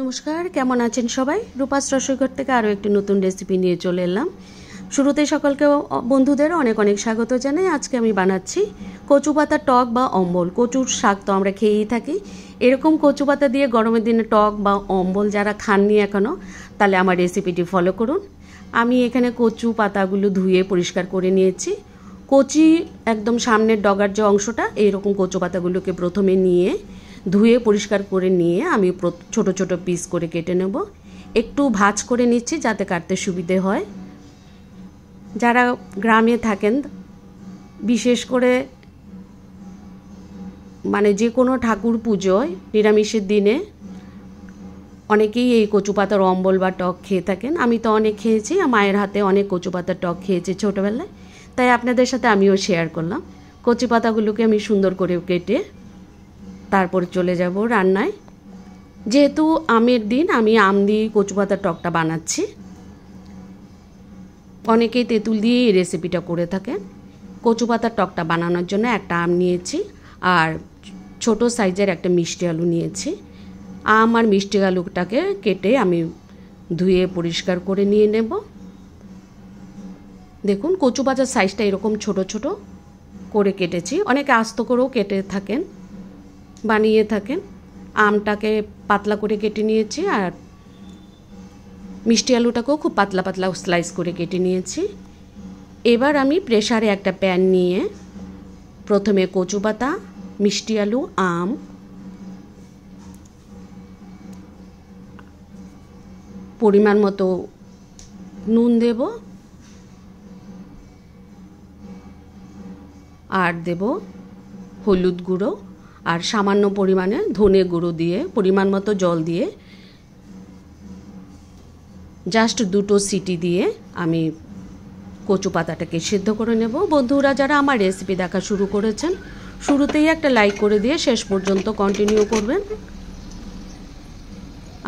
নমস্কার, কেমন আছেন সবাই? রূপাস রসইঘর থেকে আরও একটি নতুন রেসিপি নিয়ে চলে এলাম। শুরুতে সকলকে বন্ধুদের অনেক অনেক স্বাগত জানাই। আজকে আমি বানাচ্ছি কচু পাতা টক বা অম্বল। কচুর শাক তো আমরা খেয়েই থাকি, এরকম কচু পাতা দিয়ে গরমের দিনে টক বা অম্বল যারা খাননি এখনও, তাহলে আমার রেসিপিটি ফলো করুন। আমি এখানে কচু পাতাগুলো ধুয়ে পরিষ্কার করে নিয়েছি। কচি একদম সামনের ডগার যে অংশটা, এইরকম কচু পাতাগুলোকে প্রথমে নিয়ে ধুয়ে পরিষ্কার করে নিয়ে আমি ছোট ছোট পিস করে কেটে নেব। একটু ভাঁজ করে নিচ্ছি যাতে কাটতে সুবিধে হয়। যারা গ্রামে থাকেন, বিশেষ করে মানে যে কোনো ঠাকুর পুজোয় নিরামিষের দিনে অনেকেই এই কচু পাতার অম্বল বা টক খেয়ে থাকেন। আমি তো অনেক খেয়েছি, মায়ের হাতে অনেক কচু পাতার টক খেয়েছি ছোটোবেলায়, তাই আপনাদের সাথে আমিও শেয়ার করলাম। কচু পাতাগুলোকে আমি সুন্দর করে কেটে তারপর চলে যাব রান্নায়। যেহেতু আমের দিন, আমি আম দিয়ে কচু পাতার টকটা বানাচ্ছি। অনেকেই তেঁতুল দিয়ে এই রেসিপিটা করে থাকেন। কচু পাতার টকটা বানানোর জন্য একটা আম নিয়েছি আর ছোট সাইজের একটা মিষ্টি আলু নিয়েছি। আম আর মিষ্টি আলুটাকে কেটে আমি ধুয়ে পরিষ্কার করে নিয়ে নেব। দেখুন, কচু পাতার সাইজটা এরকম ছোট ছোট করে কেটেছি। অনেকে আস্ত করেও কেটে থাকেন, বানিয়ে থাকেন। আমটাকে পাতলা করে কেটে নিয়েছি আর মিষ্টি আলুটাকেও খুব পাতলা পাতলা স্লাইস করে কেটে নিয়েছি। এবার আমি প্রেসারে একটা প্যান নিয়ে প্রথমে কচু পাতা, মিষ্টি আলু, আম, পরিমাণ মতো নুন দেব আর দেব হলুদ গুঁড়ো আর সামান্য পরিমাণে ধনে গুঁড়ো দিয়ে পরিমাণ মতো জল দিয়ে জাস্ট দুটো সিটি দিয়ে আমি কচু পাতাটাকে সিদ্ধ করে নেব। বন্ধুরা যারা আমার রেসিপি দেখা শুরু করেছেন, শুরুতেই একটা লাইক করে দিয়ে শেষ পর্যন্ত কন্টিনিউ করবেন।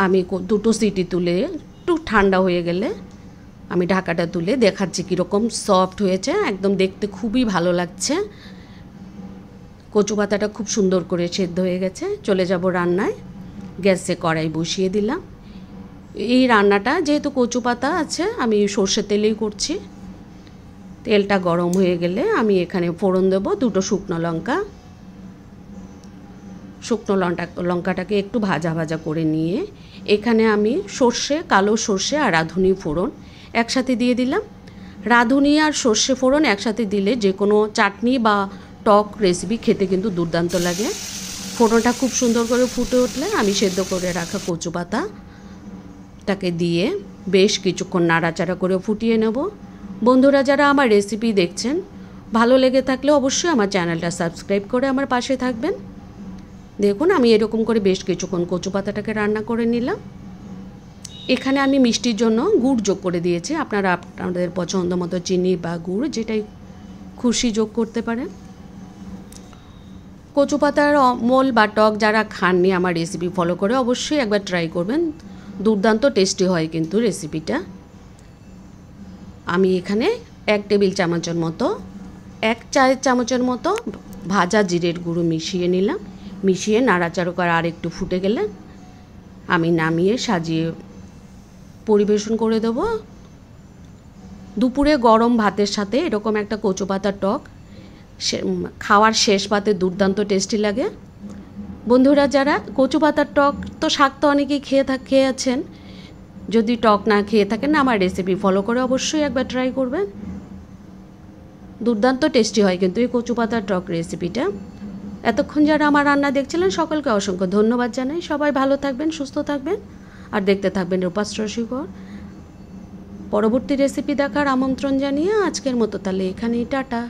আমি দুটো সিটি তুলে একটু ঠান্ডা হয়ে গেলে আমি ঢাকাটা তুলে দেখাচ্ছি কীরকম সফট হয়েছে। একদম দেখতে খুবই ভালো লাগছে। কচু পাতাটা খুব সুন্দর করে সেদ্ধ হয়ে গেছে। চলে যাব রান্নায়। গ্যাসে কড়াই বসিয়ে দিলাম। এই রান্নাটা যেহেতু কচু পাতা আছে, আমি সর্ষের তেলেই করছি। তেলটা গরম হয়ে গেলে আমি এখানে ফোড়ন দেব দুটো শুকনো লঙ্কা। শুকনো লঙ্কাটাকে একটু ভাজা ভাজা করে নিয়ে এখানে আমি সর্ষে, কালো সর্ষে আর রাঁধুনি ফোড়ন একসাথে দিয়ে দিলাম। রাঁধুনি আর সর্ষে ফোড়ন একসাথে দিলে যে কোনো চাটনি বা টক রেসিপি খেতে কিন্তু দুর্দান্ত লাগে। ফোড়নটা খুব সুন্দর করে ফুটে উঠলে আমি সেদ্ধ করে রাখা কচু পাতাটাকে দিয়ে বেশ কিছুক্ষণ নাড়াচাড়া করে ফুটিয়ে নেব। বন্ধুরা যারা আমার রেসিপি দেখছেন, ভালো লেগে থাকলে অবশ্যই আমার চ্যানেলটা সাবস্ক্রাইব করে আমার পাশে থাকবেন। দেখুন, আমি এরকম করে বেশ কিছুক্ষণ কচু পাতাটাকে রান্না করে নিলাম। এখানে আমি মিষ্টির জন্য গুড় যোগ করে দিয়েছি। আপনারা আপনাদের পছন্দ মতো চিনি বা গুড় যেটাই খুশি যোগ করতে পারেন। কচু পাতার অম্বল বা টক যারা খাননি আমার রেসিপি ফলো করে অবশ্যই একবার ট্রাই করবেন। দুর্দান্ত টেস্টি হয় কিন্তু রেসিপিটা। আমি এখানে 1 টেবিল চামচের মতো, 1 চায়ের চামচের মতো ভাজা জিরের গুঁড়ো মিশিয়ে নিলাম। মিশিয়ে নাড়াচাড়া করে আর একটু ফুটে গেলে আমি নামিয়ে সাজিয়ে পরিবেশন করে দেব। দুপুরে গরম ভাতের সাথে এরকম একটা কচু পাতার টক খাওয়ার শেষ পাতে দুর্দান্ত টেস্টি লাগে। বন্ধুরা যারা কচু পাতার টক তো শাক তো অনেকেই খেয়ে আছেন, যদি টক না খেয়ে থাকেন আমার রেসিপি ফলো করে অবশ্যই একবার ট্রাই করবেন। দুর্দান্ত টেস্টি হয় কিন্তু এই কচু পাতার টক রেসিপিটা। এতক্ষণ যারা আমার রান্না দেখছিলেন সকলকে অসংখ্য ধন্যবাদ জানাই। সবাই ভালো থাকবেন, সুস্থ থাকবেন আর দেখতে থাকবেন রূপাস রসইঘর। পরবর্তী রেসিপি দেখার আমন্ত্রণ জানিয়ে আজকের মতো তাহলে এখানেই টাটা।